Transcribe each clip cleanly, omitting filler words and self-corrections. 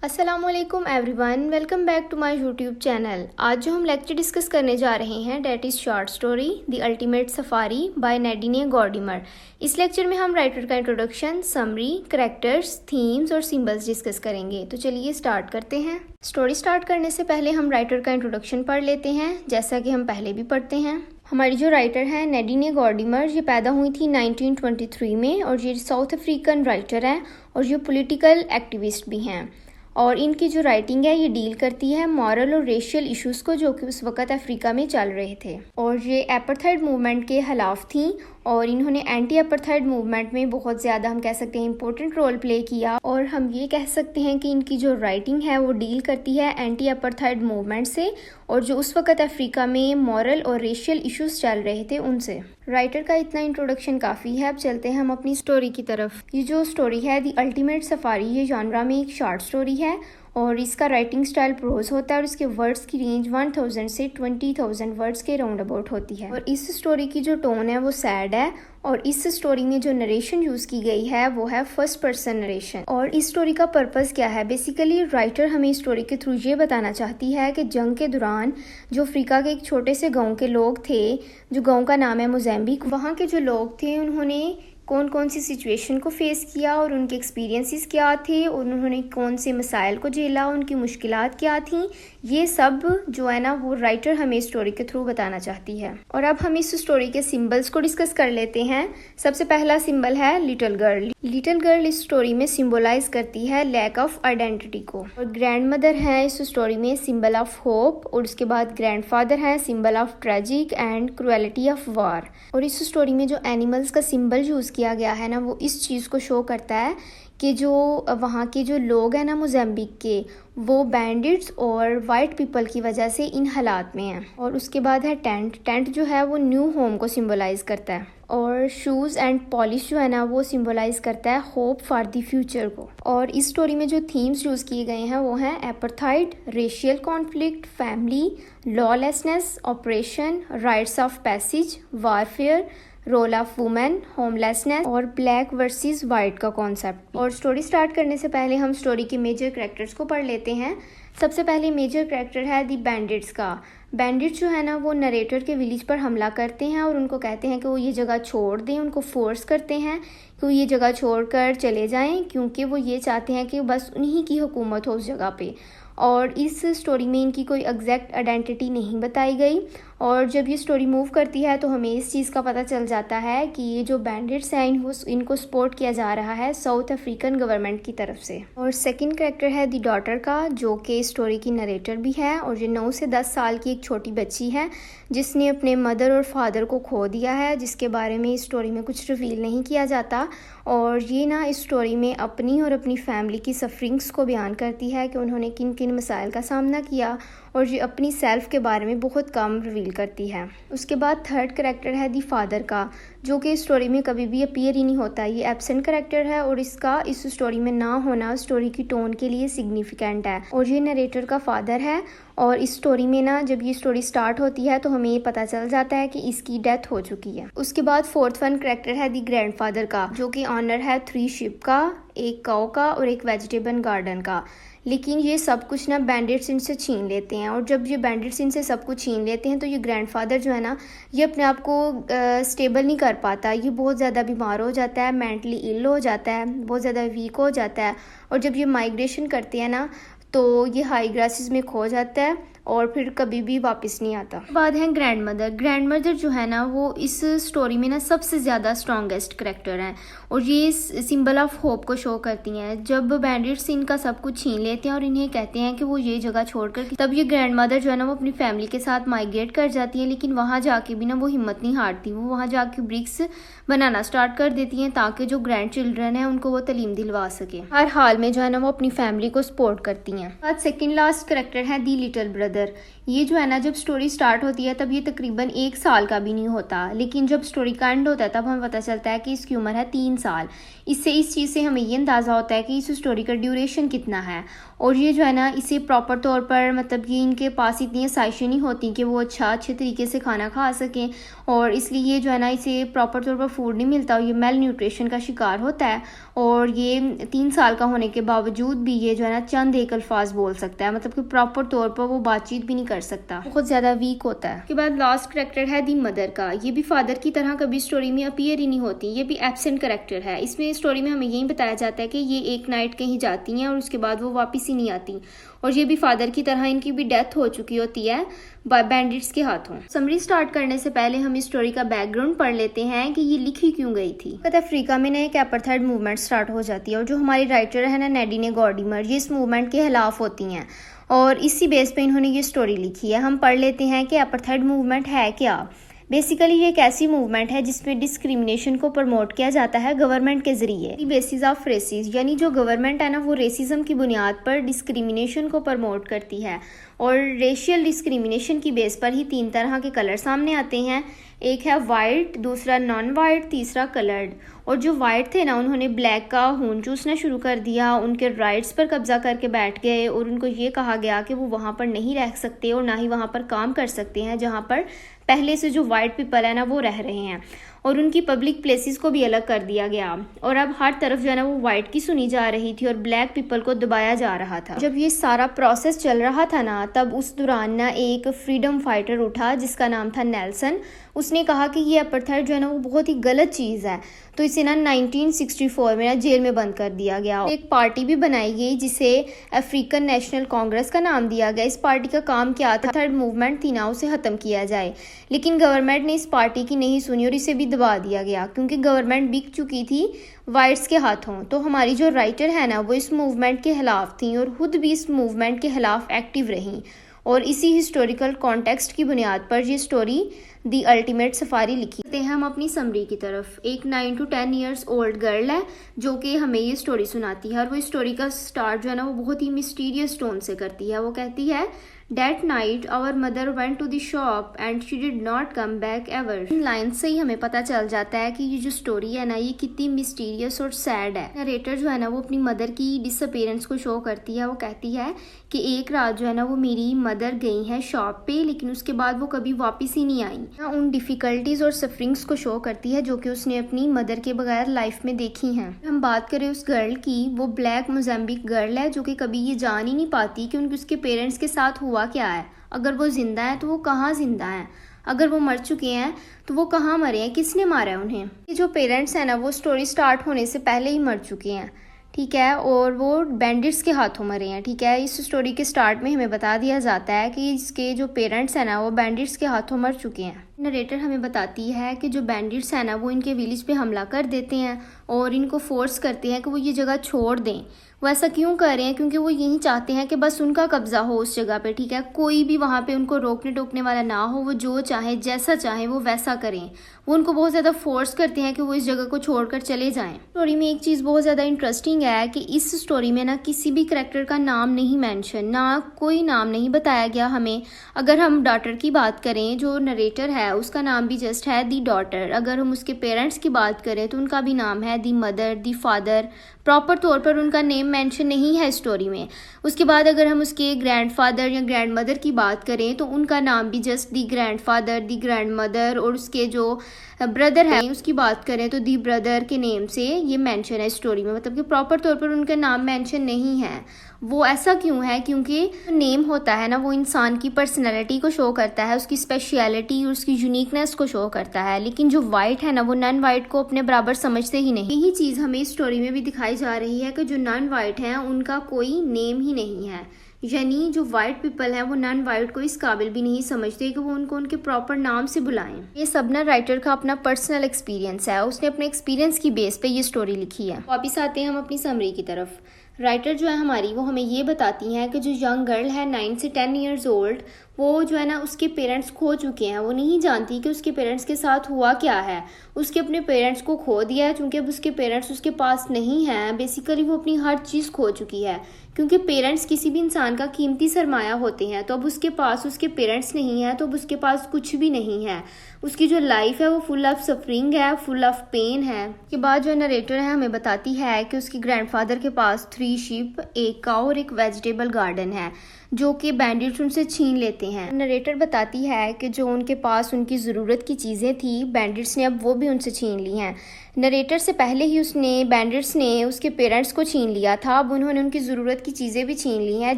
अस्सलामुअलैकुम everyone, welcome back to my YouTube channel. आज जो हम लेक्चर डिस्कस करने जा रहे हैं that is short story the ultimate safari by Nadine Gordimer. इस लेक्चर में हम राइटर का इंट्रोडक्शन, समरी, करैक्टर्स, थीम्स और सिंबल्स डिस्कस करेंगे। तो चलिए स्टार्ट करते हैं। स्टोरी स्टार्ट करने से पहले हम राइटर का इंट्रोडक्शन पढ़ लेते हैं, जैसा कि हम पहले भी पढ़ते हैं। हमारी जो राइटर है नैडिने गॉर्डिमर, ये पैदा हुई थी 1923 में और ये साउथ अफ्रीकन राइटर हैं और ये पॉलिटिकल एक्टिविस्ट भी हैं। और इनकी जो राइटिंग है ये डील करती है मॉरल और रेशियल इश्यूज़ को, जो कि उस वक़्त अफ्रीका में चल रहे थे। और ये एपार्थाइड मूवमेंट के खिलाफ थी और इन्होंने एंटी एपार्थाइड मूवमेंट में बहुत ज़्यादा, हम कह सकते हैं, इंपॉर्टेंट रोल प्ले किया। और हम ये कह सकते हैं कि इनकी जो राइटिंग है वो डील करती है एंटी एपार्थाइड मूवमेंट से और जो उस वक़्त अफ्रीका में मॉरल और रेशियल इश्यूज़ चल रहे थे उनसे। राइटर का इतना इंट्रोडक्शन काफ़ी है। अब चलते हैं हम अपनी स्टोरी की तरफ। ये जो स्टोरी है द अल्टीमेट सफारी, ये जॉनरा में एक शॉर्ट स्टोरी है और इसका राइटिंग स्टाइल प्रोज होता है और इसके वर्ड्स की रेंज 1000 से 20,000 वर्ड्स के राउंड अबाउट होती है। और इस स्टोरी की जो टोन है वो सैड है और इस स्टोरी में जो नरेशन यूज़ की गई है वो है फर्स्ट पर्सन नरेशन। और इस स्टोरी का पर्पस क्या है? बेसिकली राइटर हमें इस स्टोरी के थ्रू ये बताना चाहती है कि जंग के दौरान जो अफ्रीका के एक छोटे से गाँव के लोग थे, जो गाँव का नाम है मोज़ाम्बिक, वहाँ के जो लोग थे उन्होंने कौन कौन सी सिचुएशन को फेस किया और उनके एक्सपीरियंसेस क्या थे और उन्होंने कौन से मसाइल को झेला, उनकी मुश्किलात क्या थीं, ये सब जो है ना वो राइटर हमें इस स्टोरी के थ्रू बताना चाहती है। और अब हम इस स्टोरी के सिंबल्स को डिस्कस कर लेते हैं। सबसे पहला सिंबल है लिटिल गर्ल। लिटिल गर्ल इस स्टोरी में सिंबलाइज करती है लैक ऑफ आइडेंटिटी को। और ग्रैंड मदर है इस स्टोरी में सिंबल ऑफ होप और उसके बाद ग्रैंड फादर है symbol of tragic and cruelty of war. और इस स्टोरी में जो एनिमल्स का सिंबल यूज़ किया गया है ना वो इस चीज़ को शो करता है कि जो वहाँ के जो लोग हैं ना मोज़ाम्बिक के, वो बैंडिट्स और वाइट पीपल की वजह से इन हालात में हैं। और उसके बाद है टेंट। टेंट जो है वो न्यू होम को सिंबलाइज करता है। और शूज़ एंड पॉलिश जो है ना वो सिंबलाइज करता है होप फॉर द फ्यूचर को। और इस स्टोरी में जो थीम्स यूज़ किए गए हैं वो हैं apartheid, racial conflict, family, lawlessness, operation, rites of passage, warfare, role of women, homelessness और ब्लैक वर्सेस वाइट का कॉन्सेप्ट। और स्टोरी स्टार्ट करने से पहले हम स्टोरी के मेजर कैरेक्टर्स को पढ़ लेते हैं। सबसे पहले मेजर कैरेक्टर है दी बैंडिट्स का। बैंडिट्स जो है ना वो नरेटर के विलेज पर हमला करते हैं और उनको कहते हैं कि वो ये जगह छोड़ दें। उनको फोर्स करते हैं कि वो ये जगह छोड़कर चले जाएं, क्योंकि वो ये चाहते हैं कि बस उन्हीं की हुकूमत हो उस जगह पे। और इस स्टोरी में इनकी कोई एग्जैक्ट आइडेंटिटी नहीं बताई गई। और जब ये स्टोरी मूव करती है तो हमें इस चीज़ का पता चल जाता है कि ये जो बैंडिट्स हैं इनको सपोर्ट किया जा रहा है साउथ अफ्रीकन गवर्नमेंट की तरफ से। और सेकंड कैरेक्टर है दी डॉटर का, जो कि स्टोरी की नरेटर भी है और ये 9 से 10 साल की एक छोटी बच्ची है जिसने अपने मदर और फादर को खो दिया है, जिसके बारे में इस स्टोरी में कुछ रिवील नहीं किया जाता। और ये ना इस स्टोरी में अपनी और अपनी फैमिली की सफरिंग्स को बयान करती है कि उन्होंने किन किन मसाइल का सामना किया और ये अपनी सेल्फ के बारे में बहुत कम रिवील करती है। उसके बाद थर्ड कैरेक्टर है दी फादर का, जो कि इस स्टोरी में कभी भी अपीयर ही नहीं होता। ये एब्सेंट कैरेक्टर है और इसका इस स्टोरी में ना होना स्टोरी की टोन के लिए सिग्निफिकेंट है। और ये नरेटर का फादर है और इस स्टोरी में ना जब ये स्टोरी स्टार्ट होती है तो हमें ये पता चल जाता है कि इसकी डेथ हो चुकी है। उसके बाद फोर्थ वन कैरेक्टर है दी ग्रैंडफादर का, जो कि ऑनर है 3 शिप का, एक काऊ का और एक वेजिटेबल गार्डन का। लेकिन ये सब कुछ ना बैंडिट्स इनसे छीन लेते हैं। और जब ये बैंडिट्स इनसे सब कुछ छीन लेते हैं तो ये ग्रैंडफादर जो है ना ये अपने आप को स्टेबल नहीं कर पाता। ये बहुत ज़्यादा बीमार हो जाता है, मेंटली इल हो जाता है, बहुत ज़्यादा वीक हो जाता है। और जब ये माइग्रेशन करते हैं ना तो ये हाई ग्रासेस में खो जाता है और फिर कभी भी वापस नहीं आता। बाद है ग्रैंड मदर। ग्रैंड मदर जो है ना वो इस स्टोरी में ना सबसे ज़्यादा स्ट्रॉन्गेस्ट कैरेक्टर हैं और ये सिंबल ऑफ होप को शो करती हैं। जब बैंडिट्स इनका सब कुछ छीन लेते हैं और इन्हें कहते हैं कि वो ये जगह छोड़कर, तब ये ग्रैंड मदर जो है ना वो अपनी फैमिली के साथ माइग्रेट कर जाती है। लेकिन वहाँ जाके भी ना वो हिम्मत नहीं हारती। वो वहाँ जाके ब्रिक्स बनाना स्टार्ट कर देती हैं ताकि जो ग्रैंड चिल्ड्रन है उनको वो तालीम दिलवा सके। हर हाल में जो है ना वो अपनी फैमिली को सपोर्ट करती हैं। बाद सेकेंड लास्ट कैरेक्टर है दी लिटिल ब्रदर। ब्रदर। ये जो है ना, जब स्टोरी स्टार्ट होती है तब ये तकरीबन 1 साल का भी नहीं होता, लेकिन जब स्टोरी का एंड होता है तब हमें पता चलता है कि इसकी उम्र है 3 साल। इससे इस चीज़ से हमें ये अंदाज़ा होता है कि इस स्टोरी का ड्यूरेशन कितना है। और ये जो है ना, इसे प्रॉपर तौर पर मतलब कि इनके पास इतनी आसाइशें नहीं होती कि वो अच्छे तरीके से खाना खा सकें, और इसलिए ये जो है ना, इसे प्रॉपर तौर पर फूड नहीं मिलता और ये मेल न्यूट्रिशन का शिकार होता है। और ये 3 साल का होने के बावजूद भी ये जो है ना, चंद एक अल्फाज बोल सकता है, मतलब कि प्रॉपर तौर पर वो बातचीत भी नहीं कर सकता, बहुत ज़्यादा वीक होता है। उसके बाद लास्ट करेक्टर है दी मदर का। ये भी फादर की तरह कभी स्टोरी में अपीयर ही नहीं होती, ये भी एब्सेंट करेक्टर है। इसमें स्टोरी में हमें यही बताया जाता है कि ये एक नाइट कहीं जाती हैं और उसके बाद वो वापस ही नहीं आती, और ये भी फादर की तरह इनकी भी डेथ हो चुकी होती है बैंडिट्स के हाथों। समरी स्टार्ट करने से पहले हम इस स्टोरी का बैकग्राउंड पढ़ लेते हैं कि ये लिखी क्यों गई थी। अफ्रीका में ना एक एपार्थाइड मूवमेंट स्टार्ट हो जाती है, और जो हमारी राइटर है ना, नैडीने गॉर्डिमर, ये इस मूवमेंट के खिलाफ होती हैं और इसी बेस पे इन्होंने ये स्टोरी लिखी है। हम पढ़ लेते हैं कि एपार्थाइड मूवमेंट है क्या। बेसिकली ये एक ऐसी मूवमेंट है जिसमें डिस्क्रिमिनेशन को प्रमोट किया जाता है गवर्नमेंट के जरिए, बेसिस ऑफ रेसिस, यानी जो गवर्नमेंट है ना, वो रेसिज्म की बुनियाद पर डिस्क्रिमिनेशन को प्रमोट करती है। और रेशियल डिस्क्रिमिनेशन की बेस पर ही 3 तरह के कलर सामने आते हैं। एक है वाइट, दूसरा नॉन वाइट, तीसरा कलर्ड। और जो वाइट थे ना, उन्होंने ब्लैक का खून चूसना शुरू कर दिया, उनके राइट्स पर कब्जा करके बैठ गए, और उनको ये कहा गया कि वो वहाँ पर नहीं रह सकते और ना ही वहाँ पर काम कर सकते हैं जहाँ पर पहले से जो वाइट पीपल है ना, वो रह रहे हैं। और उनकी पब्लिक प्लेसेस को भी अलग कर दिया गया, और अब हर तरफ जो है ना, वो वाइट की सुनी जा रही थी और ब्लैक पीपल को दबाया जा रहा था। जब ये सारा प्रोसेस चल रहा था ना, तब उस दौरान ना एक फ्रीडम फाइटर उठा जिसका नाम था नेल्सन। उसने कहा कि ये अपार्थाइड जो है ना, वो बहुत ही गलत चीज़ है, तो इसे ना 1964 में ना जेल में बंद कर दिया गया। एक पार्टी भी बनाई गई जिसे अफ्रीकन नेशनल कांग्रेस का नाम दिया गया। इस पार्टी का काम क्या था, थर्ड मूवमेंट थी ना, उसे ख़त्म किया जाए, लेकिन गवर्नमेंट ने इस पार्टी की नहीं सुनी और इसे भी दबा दिया गया, क्योंकि गवर्नमेंट बिक चुकी थी वाइट्स के हाथों। तो हमारी जो राइटर है ना, वो इस मूवमेंट के खिलाफ थी और खुद भी इस मूवमेंट के खिलाफ एक्टिव रहीं, और इसी हिस्टोरिकल कॉन्टेक्स्ट की बुनियाद पर ये स्टोरी दी अल्टीमेट सफारी लिखी। हैं हम अपनी समरी की तरफ। एक 9 to 10 ईयर्स ओल्ड गर्ल है जो कि हमें ये स्टोरी सुनाती है, और वो स्टोरी का स्टार्ट जो है ना, वो बहुत ही मिस्टीरियस टोन से करती है। वो कहती है, That night our mother went to the shop and she did not come back ever। In line से ही हमें पता चल जाता है कि ये जो स्टोरी है ना, ये कितनी मिस्टीरियस और सैड है। नरेटर जो है ना, वो अपनी मदर की डिसअपीयरेंस को शो करती है। वो कहती है कि एक रात जो है ना, वो मेरी मदर गई है शॉप पे, लेकिन उसके बाद वो कभी वापस ही नहीं आई। उन डिफ़िकल्टीज़ और सफरिंग्स को शो करती है जो कि उसने अपनी मदर के बगैर लाइफ में देखी हैं। हम बात करें उस गर्ल की, वो ब्लैक मोज़ाम्बिक गर्ल है जो कि कभी ये जान ही नहीं पाती कि उसके पेरेंट्स के साथ हुआ क्या है। अगर वो जिंदा है तो वो कहाँ जिंदा है, अगर वो मर चुके हैं तो वो कहाँ मरे हैं, किसने मारा है उन्हें। ये जो पेरेंट्स हैं ना, वो स्टोरी स्टार्ट होने से पहले ही मर चुके हैं, ठीक है, और वो बैंडिट्स के हाथों मरे हैं, ठीक है। इस स्टोरी के स्टार्ट में हमें बता दिया जाता है कि इसके जो पेरेंट्स हैं ना, वो बैंडिट्स के हाथों मर चुके हैं। नरेटर हमें बताती है कि जो बैंडिट्स हैं ना, वो इनके विलेज पे हमला कर देते हैं और इनको फोर्स करते हैं कि वो ये जगह छोड़ दें। वो ऐसा क्यों कर रहे हैं, क्योंकि वो यही चाहते हैं कि बस उनका कब्जा हो उस जगह पे, ठीक है, कोई भी वहाँ पे उनको रोकने टोकने वाला ना हो, वो जो चाहे जैसा चाहे वो वैसा करें। वो उनको बहुत ज़्यादा फोर्स करते हैं कि वो इस जगह को छोड़कर चले जाएं। स्टोरी में एक चीज़ बहुत ज़्यादा इंटरेस्टिंग है कि इस स्टोरी में ना किसी भी करैक्टर का नाम नहीं मेंशन, ना कोई नाम नहीं बताया गया हमें। अगर हम डॉटर की बात करें, जो नरेटर है उसका नाम भी जस्ट है दी डॉटर। अगर हम उसके पेरेंट्स की बात करें तो उनका भी नाम है दी मदर, दी फादर, प्रॉपर तौर पर उनका नेम मेंशन नहीं है स्टोरी में। उसके बाद अगर हम उसके ग्रैंडफादर या ग्रैंड मदर की बात करें तो उनका नाम भी just the grandfather, the grand mother, और उसके जो ब्रदर है उसकी बात करें तो दी ब्रदर के नेम से ये मेंशन है स्टोरी में, मतलब कि प्रॉपर तौर पर उनका नाम मेंशन नहीं है। वो ऐसा क्यों है, क्योंकि नेम होता है ना, वो इंसान की पर्सनैलिटी को शो करता है, उसकी स्पेशलिटी और उसकी यूनिकनेस को शो करता है, लेकिन जो वाइट है ना, वो नॉन वाइट को अपने बराबर समझते ही नहीं। यही चीज़ हमें इस स्टोरी में भी दिखाई जा रही है कि जो नॉन वाइट हैं उनका कोई नेम ही नहीं है, यानी जो वाइट पीपल हैं वो नॉन वाइट को इस काबिल भी नहीं समझते कि वो उनको उनके प्रॉपर नाम से बुलाएं। ये सब ना राइटर का अपना पर्सनल एक्सपीरियंस है, उसने अपने एक्सपीरियंस की बेस पे ये स्टोरी लिखी है। वापिस आते हैं हम अपनी समरी की तरफ। राइटर जो है हमारी, वो हमें ये बताती हैं कि जो यंग गर्ल है 9 से 10 ईयर्स ओल्ड, वो जो है ना, उसके पेरेंट्स खो चुके हैं। वो नहीं जानती कि उसके पेरेंट्स के साथ हुआ क्या है। उसके अपने पेरेंट्स को खो दिया है, क्योंकि अब उसके पेरेंट्स उसके पास नहीं हैं। बेसिकली वो अपनी हर चीज़ खो चुकी है, क्योंकि पेरेंट्स किसी भी इंसान का कीमती सरमाया होते हैं। तो अब उसके पास उसके पेरेंट्स नहीं है तो अब उसके पास कुछ भी नहीं है। उसकी जो लाइफ है वो फुल ऑफ सफरिंग है, फुल ऑफ पेन है। के बाद जो नरेटर है हमें बताती है कि उसके ग्रैंडफादर के पास 3 शीप, 1 काऊ और एक वेजिटेबल गार्डन है जो कि बैंडिट्स उनसे छीन लेते हैं। नरेटर बताती है कि जो उनके पास उनकी ज़रूरत की चीज़ें थी बैंडिट्स ने अब वो भी उनसे छीन ली हैं। नरेटर से पहले ही बैंडिट्स ने उसके पेरेंट्स को छीन लिया था। अब उन्होंने उनकी ज़रूरत की चीज़ें भी छीन ली हैं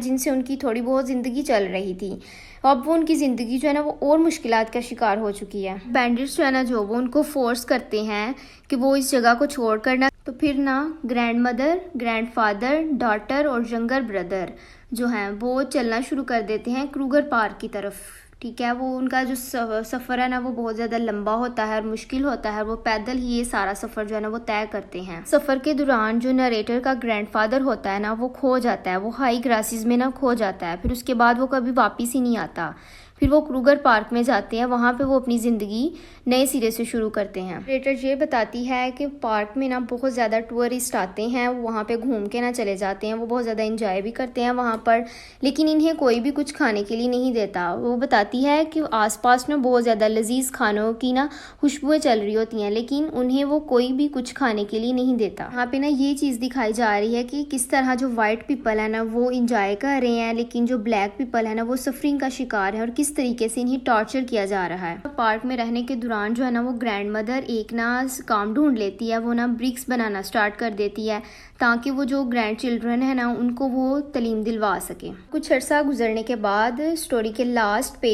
जिनसे उनकी थोड़ी बहुत ज़िंदगी चल रही थी। अब वो उनकी ज़िंदगी जो है ना वो और मुश्किलात का शिकार हो चुकी है। बैंडिट्स जो है ना जो वो उनको फोर्स करते हैं कि वो इस जगह को छोड़ कर ना, तो फिर ना ग्रैंड मदर, ग्रैंडफादर, डॉटर और यंगर ब्रदर जो हैं वो चलना शुरू कर देते हैं क्रूगर पार्क की तरफ। ठीक है, वो उनका जो सफ़र है ना वो बहुत ज़्यादा लंबा होता है और मुश्किल होता है। वो पैदल ही ये सारा सफ़र जो है ना वो तय करते हैं। सफ़र के दौरान जो नरेटर का ग्रैंडफादर होता है ना वो खो जाता है, वो हाई ग्रासेस में ना खो जाता है। फिर उसके बाद वो कभी वापस ही नहीं आता। फिर वो क्रूगर पार्क में जाते हैं, वहाँ पे वो अपनी ज़िंदगी नए सिरे से शुरू करते हैं। नरेटर ये बताती है कि पार्क में ना बहुत ज़्यादा टूरिस्ट आते हैं, वहाँ पे घूम के ना चले जाते हैं, वो बहुत ज़्यादा इंजॉय भी करते हैं वहाँ पर, लेकिन इन्हें कोई भी कुछ खाने के लिए नहीं देता। वो बताती है कि आसपास ना बहुत ज़्यादा लजीज खानों की ना खुशबुएं चल रही होती हैं, लेकिन उन्हें वो कोई भी कुछ खाने के लिए नहीं देता। यहाँ पे ना ये चीज़ दिखाई जा रही है कि किस तरह जो वाइट पीपल है ना वो इंजॉय कर रहे हैं, लेकिन जो ब्लैक पीपल है ना वो सफरिंग का शिकार है और किस तरीके से इन्हें टॉर्चर किया जा रहा है। पार्क में रहने के दौरान जो है ना वो ग्रैंड मदर एक ना काम ढूंढ लेती है, वो ना ब्रिक्स बनाना स्टार्ट कर देती है ताकि वो जो ग्रैंड चिल्ड्रन है ना उनको वो तालीम दिलवा सके। कुछ अर्सा गुजरने के बाद स्टोरी के लास्ट पे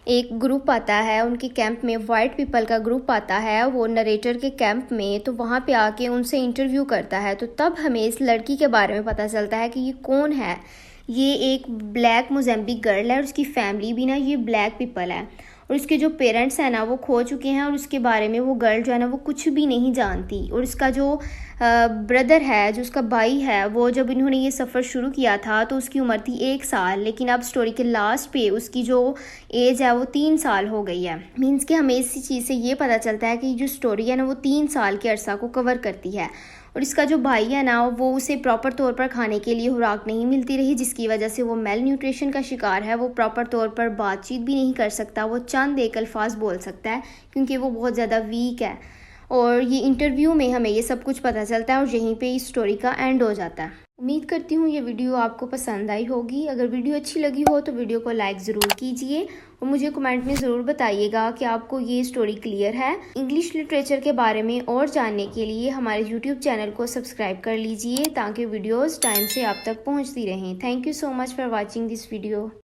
एक ग्रुप आता है उनके कैंप में, वाइट पीपल का ग्रुप आता है वो नरेटर के कैंप में। तो वहाँ पे आके उनसे इंटरव्यू करता है। तो तब हमें इस लड़की के बारे में पता चलता है कि ये कौन है। ये एक ब्लैक मोज़ेम्बिक गर्ल है और उसकी फैमिली भी ना ये ब्लैक पीपल है और उसके जो पेरेंट्स हैं ना वो खो चुके हैं और उसके बारे में वो गर्ल जो है ना वो कुछ भी नहीं जानती। और उसका जो ब्रदर है, जो उसका भाई है, वो जब इन्होंने ये सफ़र शुरू किया था तो उसकी उम्र थी 1 साल, लेकिन अब स्टोरी के लास्ट पे उसकी जो एज है वो 3 साल हो गई है। मीन्स कि हमें इसी चीज़ से ये पता चलता है कि जो स्टोरी है ना वो 3 साल के अरसा को कवर करती है। और इसका जो भाई है ना वो उसे प्रॉपर तौर पर खाने के लिए खुराक नहीं मिलती रही, जिसकी वजह से वो मेल न्यूट्रिशन का शिकार है। वो प्रॉपर तौर पर बातचीत भी नहीं कर सकता, वो चंद एक अल्फाज बोल सकता है क्योंकि वो बहुत ज़्यादा वीक है। और ये इंटरव्यू में हमें ये सब कुछ पता चलता है और यहीं पे इस स्टोरी का एंड हो जाता है। उम्मीद करती हूँ ये वीडियो आपको पसंद आई होगी। अगर वीडियो अच्छी लगी हो तो वीडियो को लाइक ज़रूर कीजिए और मुझे कमेंट में ज़रूर बताइएगा कि आपको ये स्टोरी क्लियर है। इंग्लिश लिटरेचर के बारे में और जानने के लिए हमारे यूट्यूब चैनल को सब्सक्राइब कर लीजिए ताकि वीडियोज़ टाइम से आप तक पहुँचती रहें। Thank you so much for watching this video.